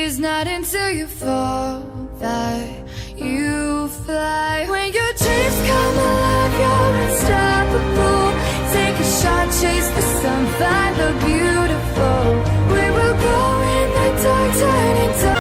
It's not until you fall that you fly. When your dreams come alive, you're unstoppable. Take a shot, chase the sun, find the beautiful. We will go in the dark, turning to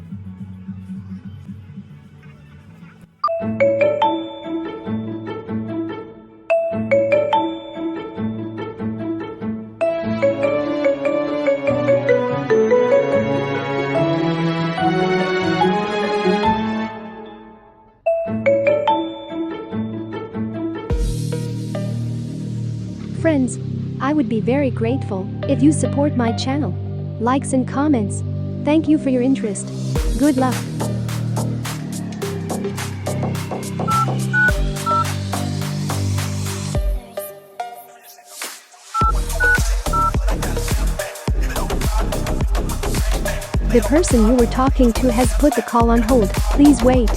Friends, I would be very grateful if you support my channel. Likes and comments. Thank you for your interest. Good luck. The person you were talking to has put the call on hold. Please wait.